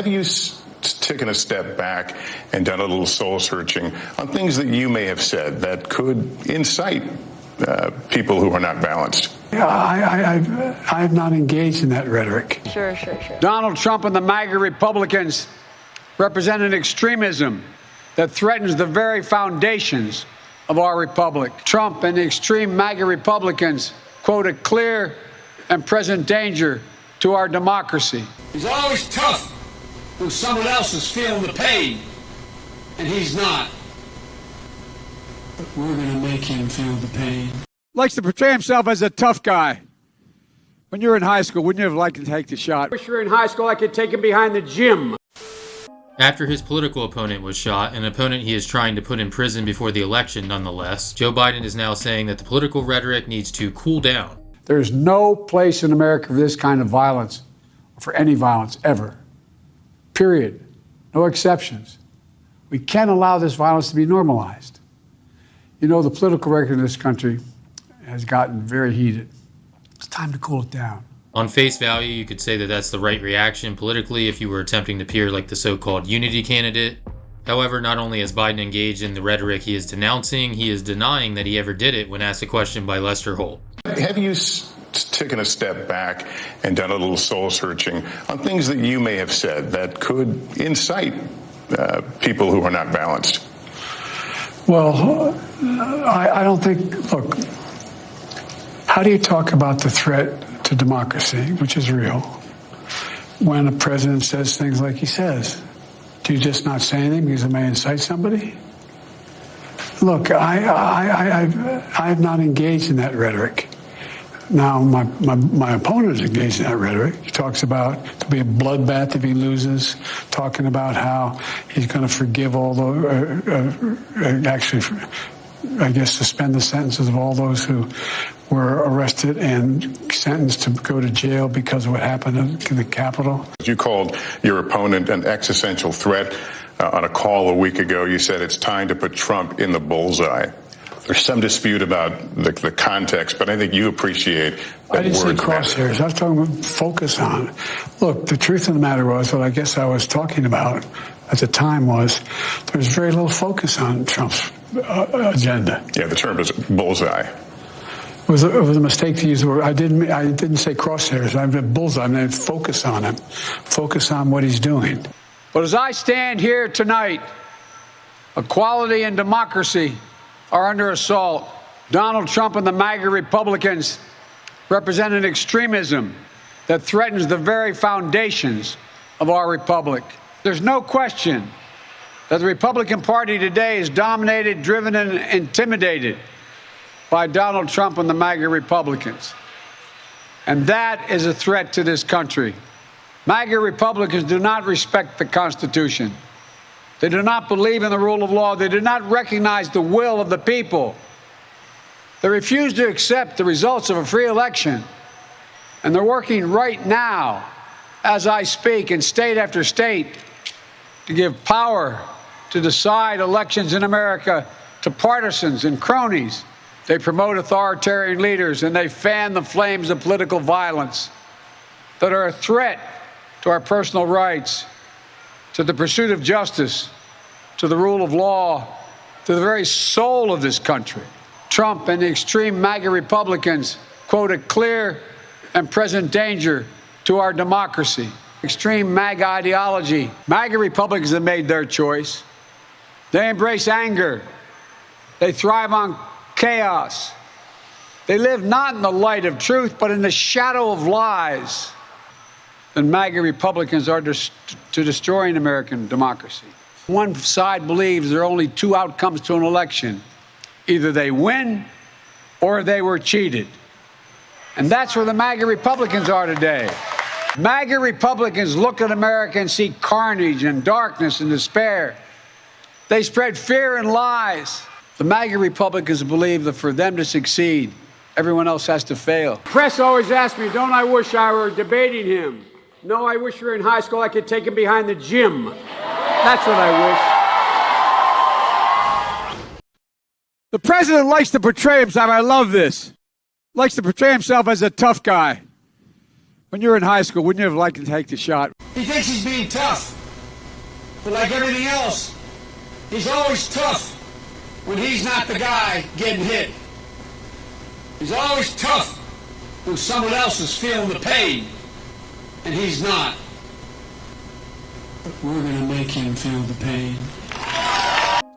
Have you taken a step back and done a little soul searching on things that you may have said that could incite people who are not balanced? Yeah, I have not engaged in that rhetoric. Sure. Donald Trump and the MAGA Republicans represent an extremism that threatens the very foundations of our republic. Trump and the extreme MAGA Republicans quote a clear and present danger to our democracy. He's always tough when someone else is feeling the pain, and he's not. But we're going to make him feel the pain. Likes to portray himself as a tough guy. When you were in high school, wouldn't you have liked to take the shot? Wish you were in high school, I could take him behind the gym. After his political opponent was shot, an opponent he is trying to put in prison before the election nonetheless, Joe Biden is now saying that the political rhetoric needs to cool down. There's no place in America for this kind of violence, or for any violence ever. Period. No exceptions. We can't allow this violence to be normalized. You know, the political record in this country has gotten very heated. It's time to cool it down. On face value, you could say that that's the right reaction politically if you were attempting to appear like the so-called unity candidate. However, not only has Biden engaged in the rhetoric he is denouncing, he is denying that he ever did it when asked a question by Lester Holt. Have you taken a step back and done a little soul searching on things that you may have said that could incite people who are not balanced? Well, I don't think, look, how do you talk about the threat to democracy, which is real, when a president says things like he says? Do you just not say anything because it may incite somebody? Look, I have not engaged in that rhetoric. Now, my opponent is engaged in that rhetoric. He talks about to be a bloodbath if he loses, talking about how he's going to forgive all the, actually, I guess, suspend the sentences of all those who were arrested and sentenced to go to jail because of what happened in the Capitol. You called your opponent an existential threat on a call a week ago. You said it's time to put Trump in the bullseye. There's some dispute about the context, but I think you appreciate that. I didn't say crosshairs. I was talking about focus on. Look, the truth of the matter was, what I guess I was talking about at the time was there was very little focus on Trump's agenda. Yeah, the term is bullseye. It was a mistake to use the word. I didn't say crosshairs. I meant bullseye. I meant focus on him. Focus on what he's doing. But as I stand here tonight, equality and democracy are under assault. Donald Trump and the MAGA Republicans represent an extremism that threatens the very foundations of our republic. There's no question that the Republican Party today is dominated, driven, and intimidated by Donald Trump and the MAGA Republicans. And that is a threat to this country. MAGA Republicans do not respect the Constitution. They do not believe in the rule of law. They do not recognize the will of the people. They refuse to accept the results of a free election. And they're working right now, as I speak, in state after state, to give power to decide elections in America to partisans and cronies. They promote authoritarian leaders, and they fan the flames of political violence that are a threat to our personal rights, to the pursuit of justice, to the rule of law, to the very soul of this country. Trump and the extreme MAGA Republicans quote a clear and present danger to our democracy. Extreme MAGA ideology. MAGA Republicans have made their choice. They embrace anger. They thrive on chaos. They live not in the light of truth, but in the shadow of lies. And MAGA Republicans are to destroying American democracy. One side believes there are only two outcomes to an election. Either they win or they were cheated. And that's where the MAGA Republicans are today. MAGA Republicans look at America and see carnage and darkness and despair. They spread fear and lies. The MAGA Republicans believe that for them to succeed, everyone else has to fail. Press always asks me, don't I wish I were debating him? No, I wish we were in high school, I could take him behind the gym. That's what I wish. The president likes to portray himself, I love this, likes to portray himself as a tough guy. When you were in high school, wouldn't you have liked to take the shot? He thinks he's being tough. But like everything else, he's always tough when he's not the guy getting hit. He's always tough when someone else is feeling the pain, and he's not. But we're going to make him feel the pain.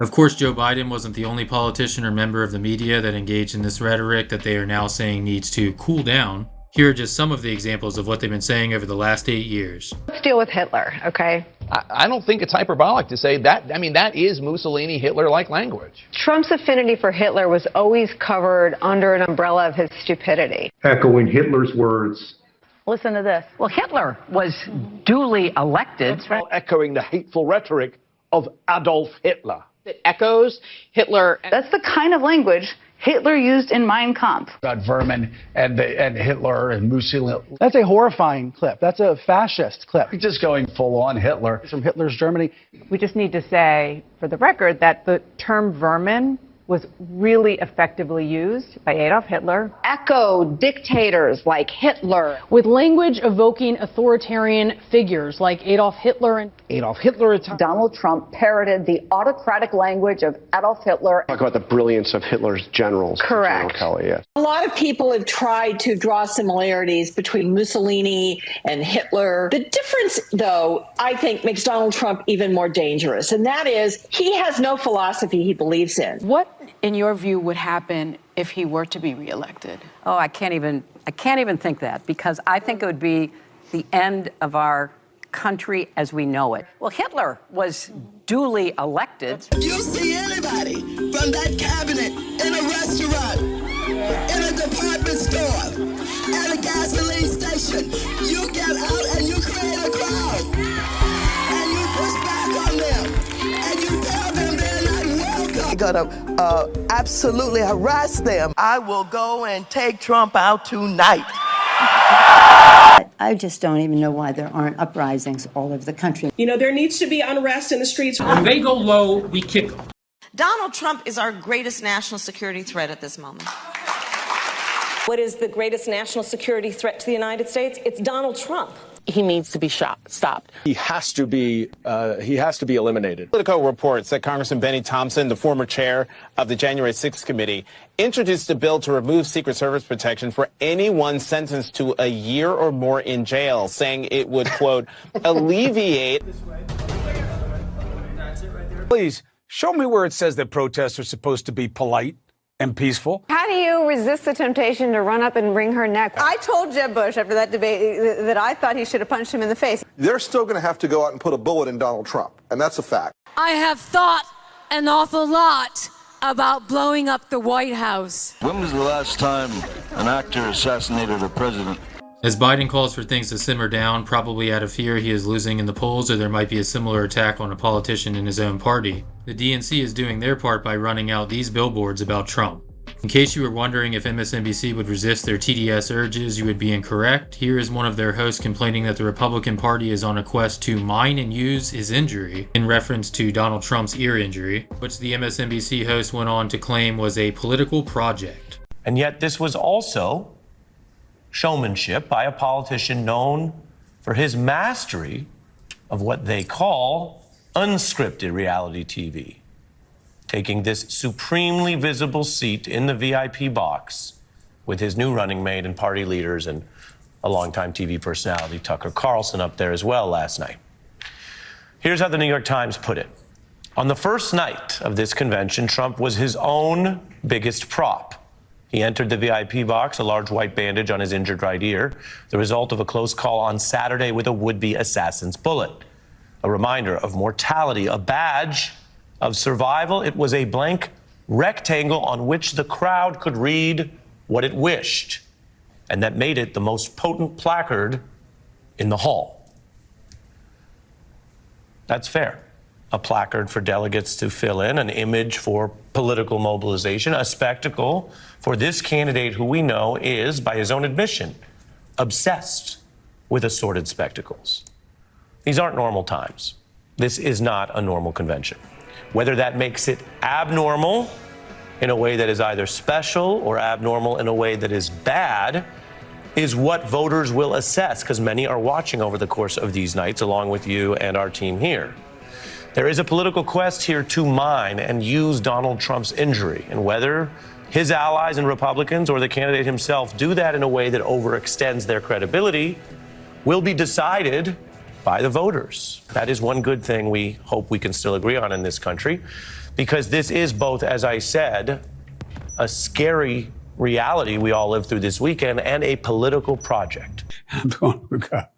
Of course, Joe Biden wasn't the only politician or member of the media that engaged in this rhetoric that they are now saying needs to cool down. Here are just some of the examples of what they've been saying over the last 8 years. Let's deal with Hitler, okay? I don't think it's hyperbolic to say that. I mean, that is Mussolini, Hitler-like language. Trump's affinity for Hitler was always covered under an umbrella of his stupidity. Echoing Hitler's words. Listen to this. Well, Hitler was duly elected. That's right. Echoing the hateful rhetoric of Adolf Hitler. It echoes Hitler. That's the kind of language Hitler used in Mein Kampf. About vermin and Hitler and Mussolini. That's a horrifying clip. That's a fascist clip. Just going full on Hitler. From Hitler's Germany. We just need to say, for the record, that the term vermin was really effectively used by Adolf Hitler. Echo dictators like Hitler. With language evoking authoritarian figures like Adolf Hitler and Adolf Hitler. Donald Trump parroted the autocratic language of Adolf Hitler. Talk about the brilliance of Hitler's generals. Correct. General Kelly, yes. A lot of people have tried to draw similarities between Mussolini and Hitler. The difference, though, I think makes Donald Trump even more dangerous, and that is he has no philosophy he believes in. What, in your view, would happen if he were to be reelected? Oh, I can't even think that, because I think it would be the end of our country as we know it. Well, Hitler was duly elected. You see anybody from that cabinet in a restaurant, in a department store, at a gasoline station, you get out and you create a crowd, and you push back on them, and you tell them they're not welcome. I'm gonna absolutely harass them. I will go and take Trump out tonight. I just don't even know why there aren't uprisings all over the country. You know, there needs to be unrest in the streets. When they go low, we kick them. Donald Trump is our greatest national security threat at this moment. What is the greatest national security threat to the United States? It's Donald Trump. He needs to be stopped. He has to be eliminated. Politico reports that Congressman Benny Thompson, the former chair of the January 6th committee, introduced a bill to remove Secret Service protection for anyone sentenced to a year or more in jail, saying it would, quote, alleviate. Please, show me where it says that protests are supposed to be polite and peaceful. How do you resist the temptation to run up and wring her neck? I told Jeb Bush after that debate that I thought he should have punched him in the face. They're still going to have to go out and put a bullet in Donald Trump, and that's a fact. I have thought an awful lot about blowing up the White House. When was the last time an actor assassinated a president? As Biden calls for things to simmer down, probably out of fear he is losing in the polls or there might be a similar attack on a politician in his own party, the DNC is doing their part by running out these billboards about Trump. In case you were wondering if MSNBC would resist their TDS urges, you would be incorrect. Here is one of their hosts complaining that the Republican Party is on a quest to mine and use his injury, in reference to Donald Trump's ear injury, which the MSNBC host went on to claim was a political project. And yet this was also showmanship by a politician known for his mastery of what they call unscripted reality TV. Taking this supremely visible seat in the VIP box with his new running mate and party leaders and a longtime TV personality, Tucker Carlson, up there as well last night. Here's how the New York Times put it. On the first night of this convention, Trump was his own biggest prop. He entered the VIP box, a large white bandage on his injured right ear, the result of a close call on Saturday with a would-be assassin's bullet. A reminder of mortality, a badge of survival. It was a blank rectangle on which the crowd could read what it wished, and that made it the most potent placard in the hall. That's fair. A placard for delegates to fill in, an image for political mobilization, a spectacle for this candidate who we know is, by his own admission, obsessed with assorted spectacles. These aren't normal times. This is not a normal convention. Whether that makes it abnormal in a way that is either special or abnormal in a way that is bad is what voters will assess, because many are watching over the course of these nights, along with you and our team here. There is a political quest here to mine and use Donald Trump's injury, and whether his allies and Republicans or the candidate himself do that in a way that overextends their credibility will be decided by the voters. That is one good thing we hope we can still agree on in this country, because this is both, as I said, a scary reality we all lived through this weekend and a political project. I'm going, oh God.